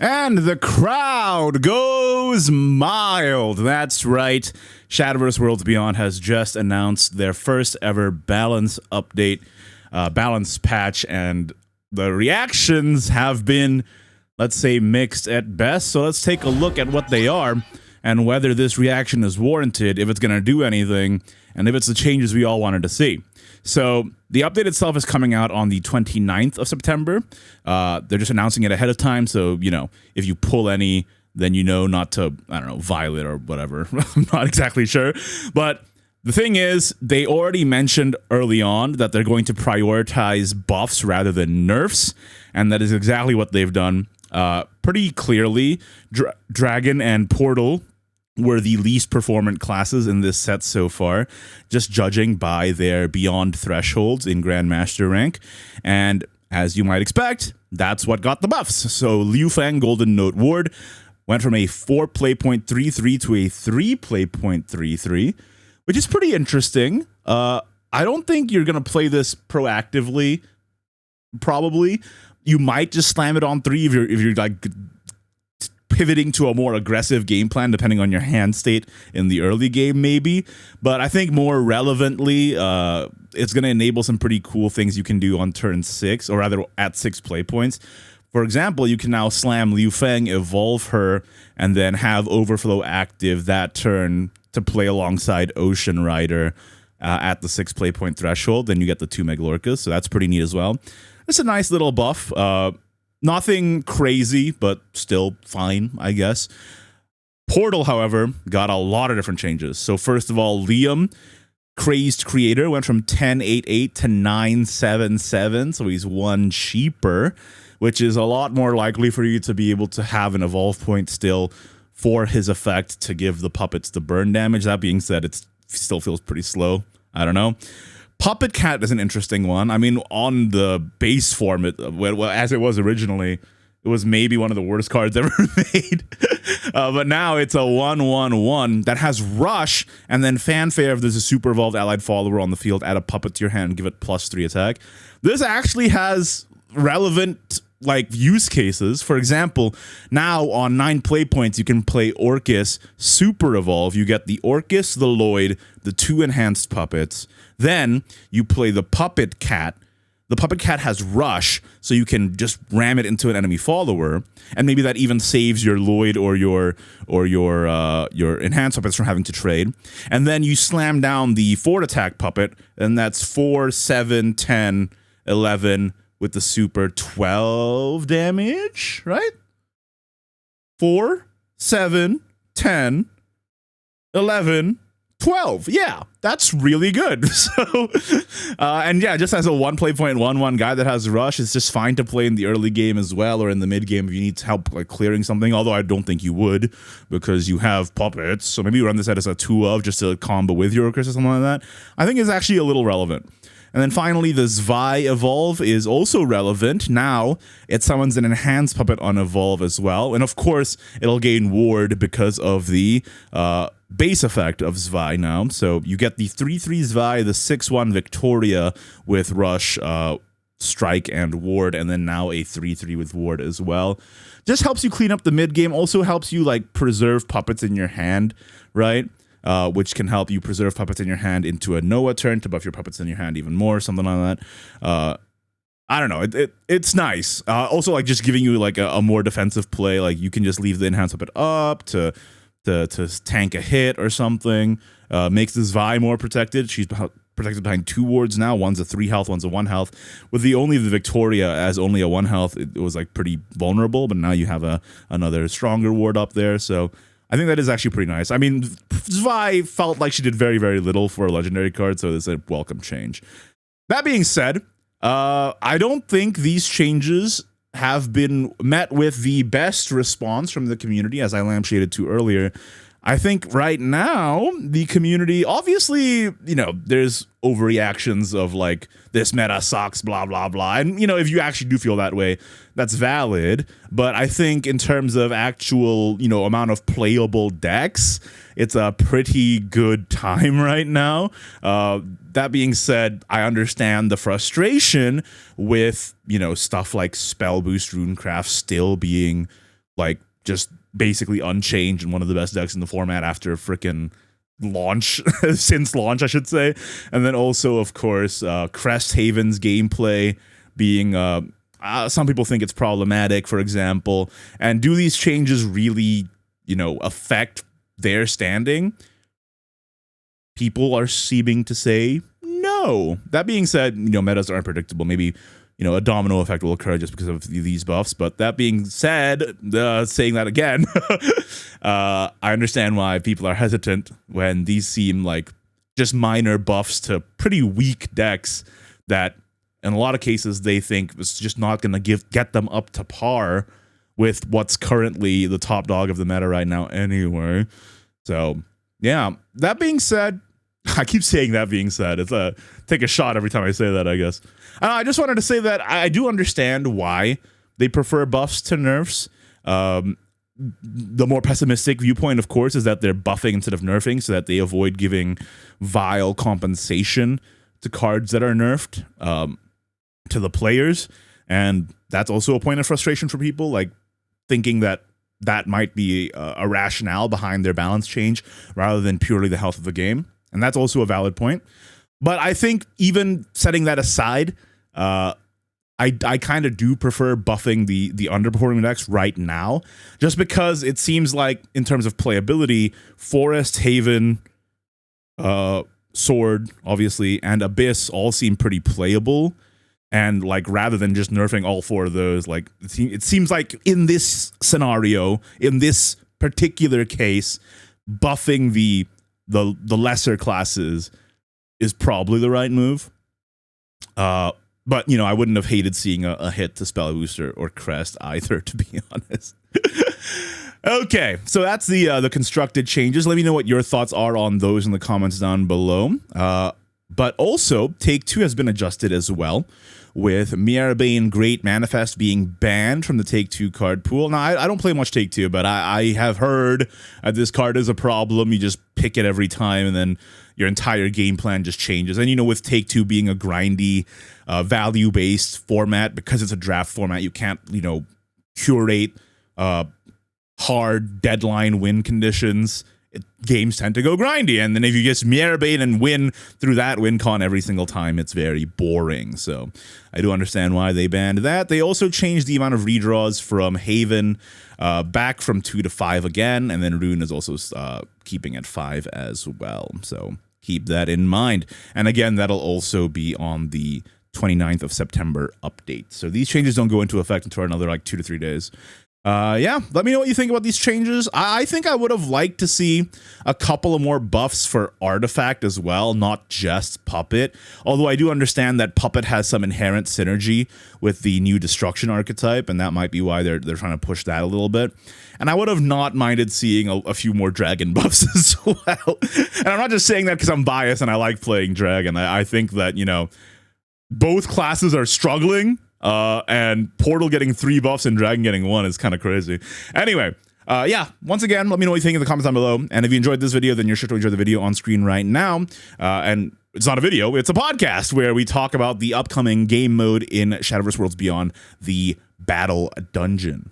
And the crowd goes mild. That's right. Shadowverse Worlds Beyond has just announced their first ever balance update, balance patch, and the reactions have been, let's say, mixed at best. So let's take a look at what they are and whether this reaction is warranted, if it's going to do anything, and if it's the changes we all wanted to see. So the update itself is coming out on the 29th of September. They're just announcing it ahead of time, so, you know, if you pull any, then you know not to, I don't know, violate or whatever. I'm not exactly sure. But the thing is, they already mentioned early on that they're going to prioritize buffs rather than nerfs, and that is exactly what they've done. Pretty clearly, Dragon and Portal were the least performant classes in this set so far, just judging by their beyond thresholds in Grandmaster rank. And as you might expect, that's what got the buffs. So Liu Fang Golden Note Ward went from a 4 play point 3-3 to a 3 play point 3-3, which is pretty interesting. I don't think you're going to play this proactively, probably. You might just slam it on 3 if you're like pivoting to a more aggressive game plan, depending on your hand state in the early game, maybe. But I think more relevantly, it's going to enable some pretty cool things you can do on turn 6, or rather at 6 play points. For example, you can now slam Liu Fang, evolve her, and then have Overflow active that turn to play alongside Ocean Rider at the 6 play point threshold. Then you get the 2 Megalorcas, so that's pretty neat as well. It's a nice little buff. Nothing crazy, but still fine, I guess. Portal, however, got a lot of different changes. So first of all, Liam, Crazed Creator, went from 10.88 to 9.77, so he's 1 cheaper, which is a lot more likely for you to be able to have an evolve point still for his effect to give the puppets the burn damage. That being said, it still feels pretty slow. I don't know. Puppet Cat is an interesting one. I mean, on the base form, as it was originally, it was maybe one of the worst cards ever made. But now it's a 1/1/1 that has Rush, and then Fanfare if there's a super evolved allied follower on the field, add a puppet to your hand and give it +3 attack. This actually has relevant like use cases. For example, now on 9 play points, you can play Orcus Super Evolve. You get the Orcus, the Lloyd, the 2 enhanced puppets. Then you play the Puppet Cat. The Puppet Cat has Rush, so you can just ram it into an enemy follower, and maybe that even saves your Lloyd or your enhanced puppets from having to trade. And then you slam down the Fort Attack puppet, and that's 4, 7, 10, 11 with the super 12 damage, right? 4, 7, 10, 11, 12. Yeah, that's really good. So, and yeah, just as a 1 play point 1/1 guy that has Rush, it's just fine to play in the early game as well, or in the mid game if you need help like clearing something. Although I don't think you would, because you have puppets. So maybe you run this as a 2 of just to combo with your Orcus or something like that. I think it's actually a little relevant. And then finally, the Zwei Evolve is also relevant. Now, it summons an enhanced puppet on Evolve as well. And of course, it'll gain Ward because of the base effect of Zwei now. So you get the 3/3 Zwei, the 6/1 Victoria with Rush, Strike, and Ward, and then now a 3/3 with Ward as well. Just helps you clean up the mid game. Also helps you like preserve puppets in your hand, right? Which can help you preserve puppets in your hand into a Noah turn to buff your puppets in your hand even more, something like that. I don't know. It's nice. Also, like just giving you like a more defensive play. Like you can just leave the enhanced puppet up to tank a hit or something. Makes this Vi more protected. She's protected behind 2 wards now. One's a 3 health, one's a 1 health. With the Victoria as only a 1 health, it was like pretty vulnerable. But now you have another stronger ward up there. So I think that is actually pretty nice. I mean, Zwei felt like she did very, very little for a legendary card, so it's a welcome change. That being said, I don't think these changes have been met with the best response from the community, as I lampshaded to earlier. I think right now, the community, obviously, you know, there's overreactions of like, this meta sucks, blah, blah, blah. And, you know, if you actually do feel that way, that's valid. But I think in terms of actual, you know, amount of playable decks, it's a pretty good time right now. That being said, I understand the frustration with, you know, stuff like Spell Boost Runecraft still being like just basically unchanged and one of the best decks in the format after frickin' launch, since launch, I should say. And then also, of course, Crest Haven's gameplay being, some people think it's problematic, for example. And do these changes really, you know, affect their standing? People are seeming to say no. That being said, you know, metas are unpredictable. Maybe, you know, a domino effect will occur just because of these buffs. But that being said, saying that again, I understand why people are hesitant when these seem like just minor buffs to pretty weak decks that in a lot of cases they think it's just not going to get them up to par with what's currently the top dog of the meta right now anyway. So, yeah, that being said, I keep saying that being said. It's take a shot every time I say that, I guess. I just wanted to say that I do understand why they prefer buffs to nerfs. The more pessimistic viewpoint, of course, is that they're buffing instead of nerfing so that they avoid giving vile compensation to cards that are nerfed to the players. And that's also a point of frustration for people, like thinking that that might be a rationale behind their balance change rather than purely the health of the game. And that's also a valid point. But I think even setting that aside, I kind of do prefer buffing the underperforming decks right now, just because it seems like in terms of playability, Forest, Haven, Sword, obviously, and Abyss all seem pretty playable. And like rather than just nerfing all four of those, like it seems like in this scenario, in this particular case, buffing the lesser classes is probably the right move. But, you know, I wouldn't have hated seeing a hit to Spell Booster or Crest either, to be honest. Okay, so that's the constructed changes. Let me know what your thoughts are on those in the comments down below. But also, Take 2 has been adjusted as well, with Mirabane Great Manifest being banned from the Take 2 card pool. Now, I don't play much Take 2, but I have heard that this card is a problem. You just pick it every time, and then your entire game plan just changes. And, you know, with Take 2 being a grindy, value-based format, because it's a draft format, you can't, you know, curate hard deadline win conditions. Games tend to go grindy, and then if you just Mirabane and win through that win con every single time, it's very boring. So I do understand why they banned that. They also changed the amount of redraws from Haven back from 2 to 5 again, and then Rune is also keeping at 5 as well. So keep that in mind. And again, that'll also be on the 29th of September update. So these changes don't go into effect until another like 2 to 3 days. Yeah, let me know what you think about these changes. I think I would have liked to see a couple of more buffs for Artifact as well, not just Puppet. Although I do understand that Puppet has some inherent synergy with the new Destruction archetype, and that might be why they're trying to push that a little bit. And I would have not minded seeing a few more Dragon buffs as well. And I'm not just saying that because I'm biased and I like playing Dragon. I think that, you know, both classes are struggling. And Portal getting 3 buffs and Dragon getting 1 is kind of crazy. Anyway, yeah, once again, let me know what you think in the comments down below. And if you enjoyed this video, then you're sure to enjoy the video on screen right now. And it's not a video, it's a podcast where we talk about the upcoming game mode in Shadowverse Worlds Beyond, the Battle Dungeon.